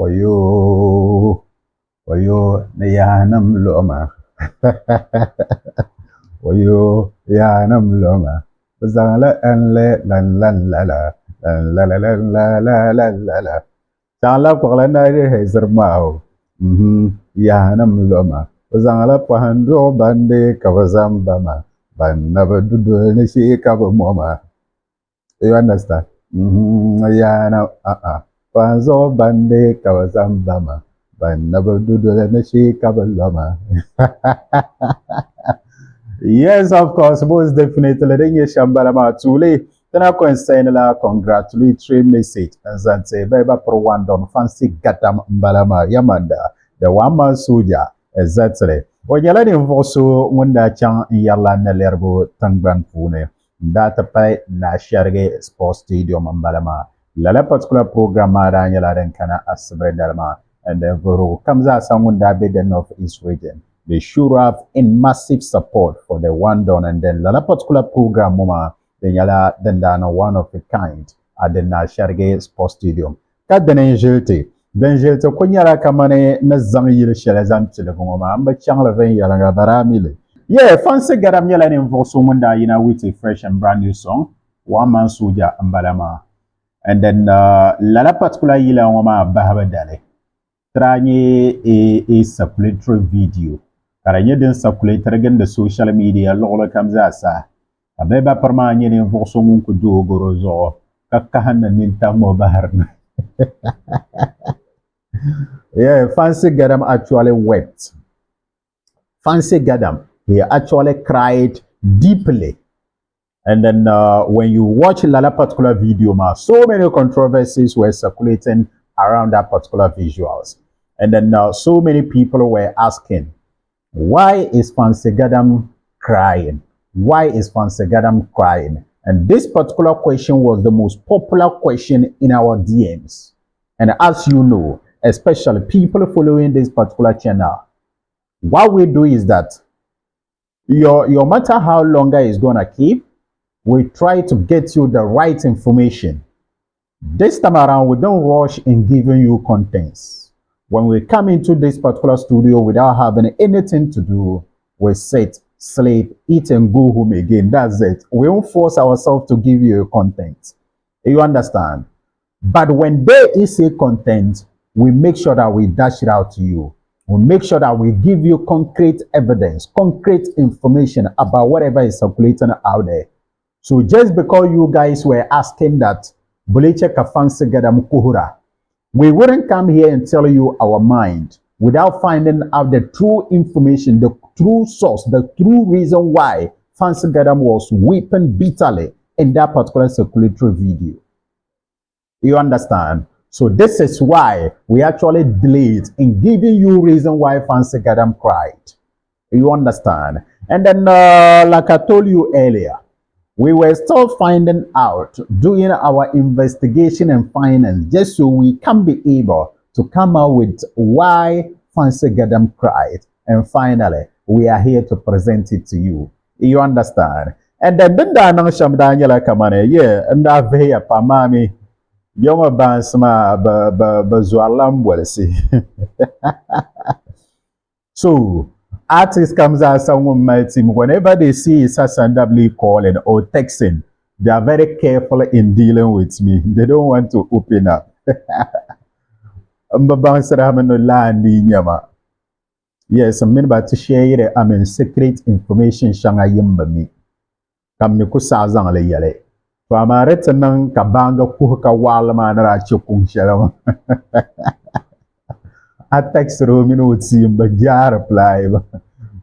Wayo, wayo, nayanam loma. Wayo, yanam loma. Zangla anle lan lan la la la la la la la la la la. Changla pagla na he zermao. Yanam loma. Zangla pahando bande kavazamba ma. Banaba dudu ni shi kavamoma. You understand? Yana Panzo bande kawazambama. Banaba dudula nashi kabalama. Yes, of course, most definitely. Then you shambalama tule. Then I can send a congratulatory message. And say, Beba Pro One Don Fancy Gadam Mbalama Yamanda. The one man soldier. Exactly. When you're letting Voso, Wunda Chang Yala Nelerbo Tangban Pune. Data pay na Sharge Sports Stadium Mbalama. Lala particular program Maranyala and Kana Asbredalma. And then Voro comes out someone that be the North East region. They sure have in massive support for the one done, and then Lala particular program Moma, then Yala then done one of a kind at the Nasharge Sports Stadium. Kat the Nenjelte. Benjelte Kunyara Kamane Nazami Shelazam Telefoma, but Changla Yalanga Baramile. Yeah, fancy Gadam Yalan involves someone that with a fresh and brand new song, One Man Soldier Ambalama. And then Lala particular Yila Wama Bahabadale. Tranye a supplementary video. Karanye den circulator again the social media lola kamzasa. Abeba permanye ni voso munku do gorozo. Kakahana ninta mo baharna. Yeah, Fancy Gadam actually wept. Fancy Gadam, he actually cried deeply. And then when you watch Lala particular video, so many controversies were circulating around that particular visuals. And then so many people were asking, why is Fancy Gadam crying? Why is Fancy Gadam crying? And this particular question was the most popular question in our DMs. And as you know, especially people following this particular channel, what we do is that your matter how longer is gonna keep, we try to get you the right information. This time around, we don't rush in giving you contents. When we come into this particular studio without having anything to do, we sit, sleep, eat, and go home again. That's it. We don't force ourselves to give you a content. You understand? But when there is a content, we make sure that we dash it out to you. We make sure that we give you concrete evidence, concrete information about whatever is circulating out there. So just because you guys were asking that, Buleche Kafansi Gadam Kuhura, we wouldn't come here and tell you our mind without finding out the true information, the true source, the true reason why Fancy Gadam was weeping bitterly in that particular circulatory video. You understand? So this is why we actually delayed in giving you reason why Fancy Gadam cried. You understand? And then, like I told you earlier, we were still finding out, doing our investigation and finance, just so we can be able to come out with why Fancy Gadam cried. And finally, we are here to present it to you. You understand? And then, yeah, and I've here, Pamami, young Bansma, Bazualam, well, see. So, artist comes out, someone might him, whenever they see randomly calling or texting, they are very careful in dealing with me. They don't want to open up. Yes, I'm about to share secret information. Shanga yimba mi. Kamni kusazang le yale. Famarete nang kabanga kuhka walma na chukung shalom. I text room would see him, but yeah, reply.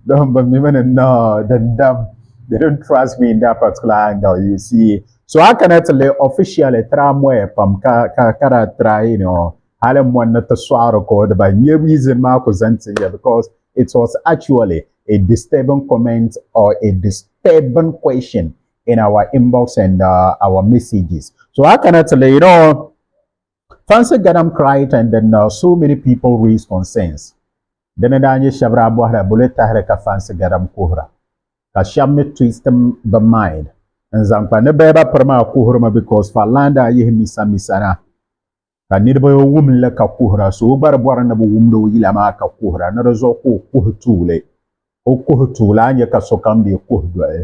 Don't but me no, they don't trust me in that particular angle, you see. So I cannot officially tramway from kara try, you know, I don't want to swallow code by new reason Marcos here because it was actually a disturbing comment or a disturbing question in our inbox and our messages. So I cannot you know, Fancy Gadam cried, and then so many people raised concerns. Then Daniel Shabra Bohra Buleta Hereka Fancy Gadam Kuhra. Kashami twist them the mind. And Zampa Nebeba Perma Kuhurma because Falanda Yehimisa Misana. ka niraba wumli ka kuhura so o bari bɔri ni bi wumdi o yila maa ka kuhura ni di zuɣu ka o kuhi tuuli o kuhi tuuli a nya ka sokam bee kuhi dɔli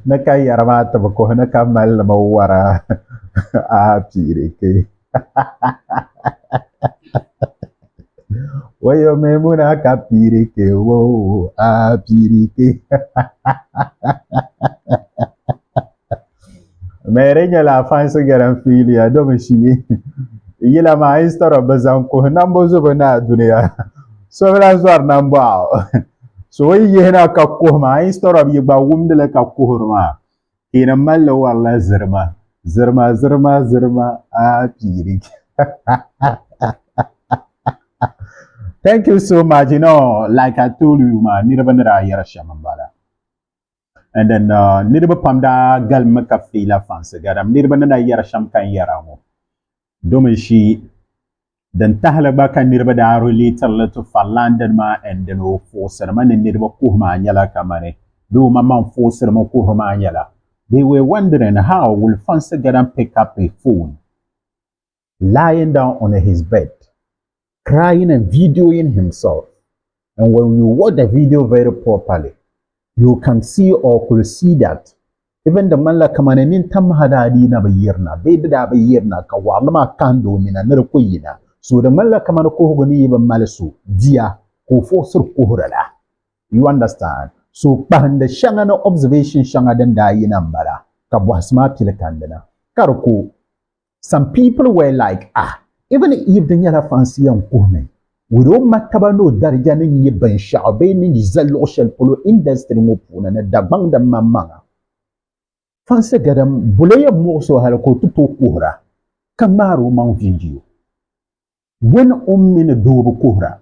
ni ka yɛri maa ti bi kuhi ni ka mali limi wara a piiri ke wayo Maimuna ka piiri ke wo a piiri ke mere nyɛla fansi Gadam fiiliya domi shi yila maa instead of bi zaŋ kuhi nambo zubi na duniya so bila zɔri nan bɔɣu so o yihina ka kuhi maa instead of yi gba wumdili ka kuhuri maa kini malli warila zirima a piiri thank you so much. You know, like I told you, man, niraba ni daa yɛri shɛm n bala. And then niraba pam daa galimi ka fiila fansi Gadam. Niraba ni daa yɛri shɛm kan yɛra ŋɔ. Domi shi din tahali gba ka niraba daa relatirili to Farlandin maa and then o foosirima ni niraba kuhi maa nyɛla kamani. Doo ma man foosirima kuhi maa nyɛla. They were wondering how will fansi Gadam pick up a phone lying down on his bed, crying and videoing himself. And when you watch the video very properly, you can see or could see that even the man like Kamanin Tam Hadadi na Bayirna, Beda Bayirna, Kawalama Kando Mina Nerkoyina. So the man like Kamanako even Malisu, Dia, who force Kuhurala. You understand? So behind the Shangano observation Shangadan Dayinambara, Kabwasma Tilakandana, Karoko. Some people were like, even if the Yala fancy on Kuhme, we don't matter no Darjan in Yiban Shabe in Zalo shall follow industry mopun and the bang the mamma. Fancy Gadam, Bulea Moso Halako to Kuhra, Kamaru Mount video. When in a dobo Kuhra.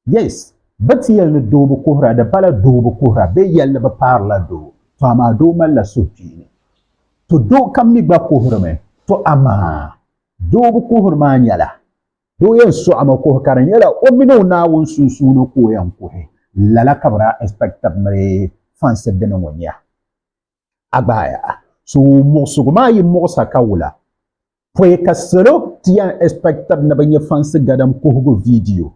Yes, but yell the dobo Kuhra, the pala dobo Kuhra, be yell of a parla do, Fama do mala sutini. To do come me back Kuhrame, to ama. Dobo Kuhra yala. Do yen so amako karanyela o mino na won susu no ko yan ko he lala kabra expected mare fanse de no nya abaya so mo suguma yi mo sakawula poe kasero tian expected na banye fanse Gadam ko go video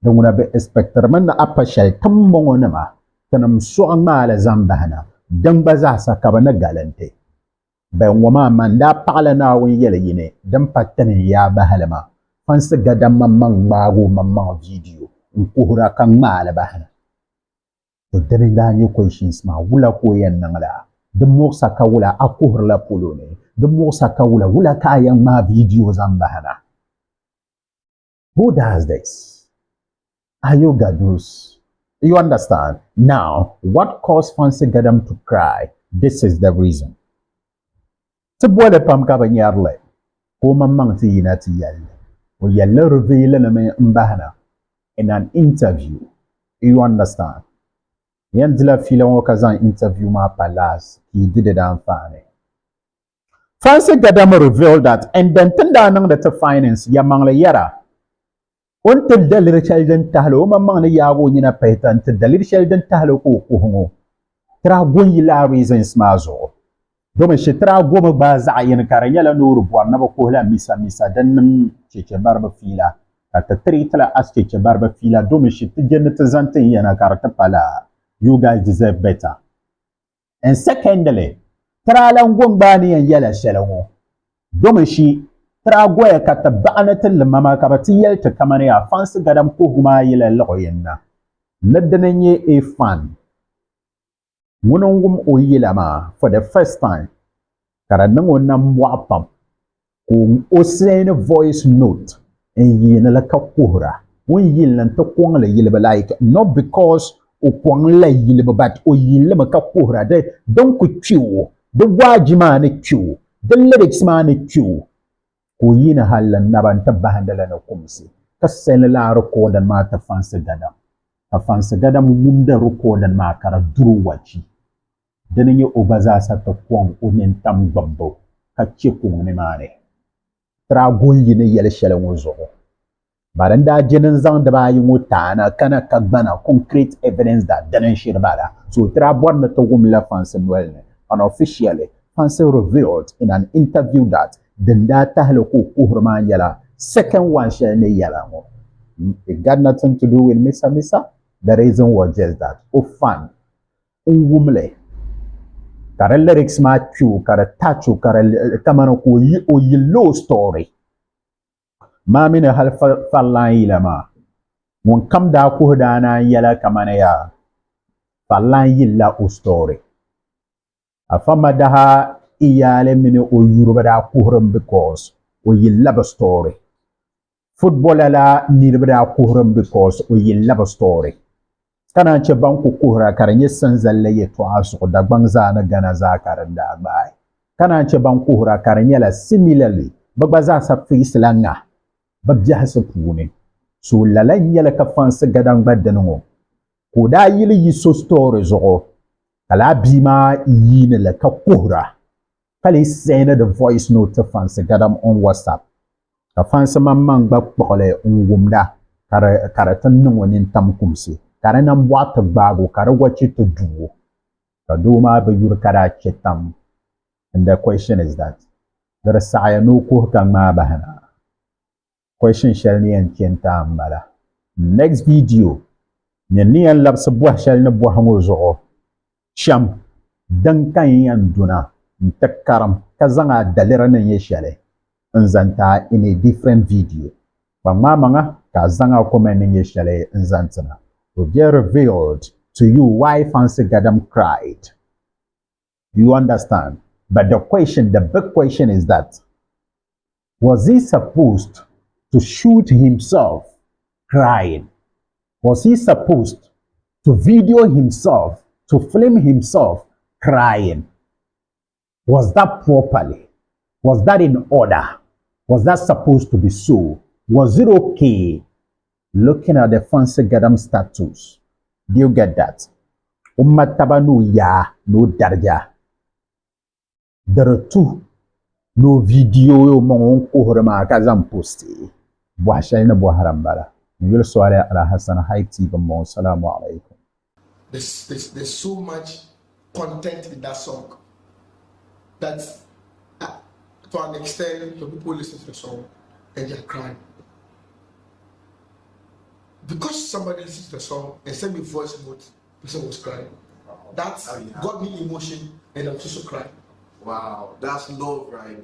da wona be expected man na apashal tammo na ma kanam so amala zambana dan baza sakaba na galante ben wama man da pala na won yele yine dan patane ya bahalama fansi Gadam mamang mago mamang video nkuhura kan mala bahana to dene da nyo questions ma wula ko yan nangala de mo saka wula akuhur la polone de mo saka wula ka yan ma video zambahana. Who does this? Are you gadus? You understand? Now, what caused fansi Gadam to cry? This is the reason. To boile pam ka banyarle ko mamang ti yinati yalle. Or you reveal in an interview. You understand? Yandila Filon Kazan interview ma palas. He did it on fine. Fancy Gadam revealed that and then Tendanang that finance Yamangla Yara. Until the little children Tahlo, Mamang Yago in a patent, the little children Tahlo Kuhungo. Tragwilla reasons Mazo. Dome she tra goma baza yen karayala nuru bwana bakohla misa dan cheche barba fila at the tritla as cheche barba fila dome she tigenet zante yana karata pala. You guys deserve better. And secondly, tra langwong bani and yela shelongo. Dome she tra goya kata banatel mama kabati yel to kamane a fancy Gadam kuhuma yela loyena. Nedenye a fan. Wunongum o yilama for the first time. Karanango nam wapam. Kung o send a voice note and yina la kakuhura. When yilan to kwang la yilaba like not because o kwang la yilaba but o yilama kakuhura de don't ku chew. The wajima ne chew. The lyrics man chew. Ko yina halan nabanta bahandala no kumsi. Kasela la record and mata fancy Gadam. A fancy Gadam wunda record and makara duru wachi. Dene obaza sa to kwong onen tam gbabbo ka chekung ne mane tra goyi ne yele shele wozo baranda jenen zang da ba yimo tana kana kagbana concrete evidence that dene shirbala so tra borna to gum la fanse noel unofficially Fancy revealed in an interview that the data Kuhurman Yala, second one share ne yala. It got nothing to do with Misa Misa. The reason was just that. Oh, fun. Wumle. Kare lyrics ma chu, kare tachu, kare kamano ko yi low story. Mami ne hal fallan yila ma. Mun kam da kuhdana yala kamana ya. Fallan yilla o story. Afama daha iyale mine o yuruba da kuhrum because o yilla story. Footballer la nirba kuhrum because o yilla story. Kana ce banku kuhra karanye sanzalle ye to asu da bangza na gana za karanda bai. Kana ce banku kuhra karanye la similarly bagbaza sa fislanga babja hasu pune. So lalan yala ka fansa gadang badanwo. Ko da yili yiso story zo. Kala bima yine la ka kuhra. Kali send the voice note to fansa gadam on WhatsApp. Ka fansa mamang bakbole ungumda karatan nungwanin tamkumsi. Karena wata bago kara wachi to do. Kaduma be yur kara chetam. And the question is that there is no kuhkang ma bahana. Question shall ni en chenta mala. Next video. Ni en lab sa buah shall na buah ngozo. Sham dan kan yan duna ntakaram kazanga dalera na yeshale. Nzanta in a different video. Pangmamanga kazanga komen na yeshale nzantana. Will get revealed to you why Fancy Gadam cried. You understand? But the big question is that, was he supposed to shoot himself crying? Was he supposed to video himself, to film himself crying? Was that properly? Was that in order? Was that supposed to be so? Was it okay? Looking at the Fancy Gadam status, do you get that? Ummataba no ya, no darja. There are two. No video mon kuhrama kazam posti. Buhashayna buharambala. You will swallow ala Hassan Hype TV mon salamu alaikum. There's so much content in that song that to an extent the people listen to the song and they're crying. Because somebody listens to the song and sent me voice note, person was crying. That got me emotion and I'm also crying. Wow, that's love right there.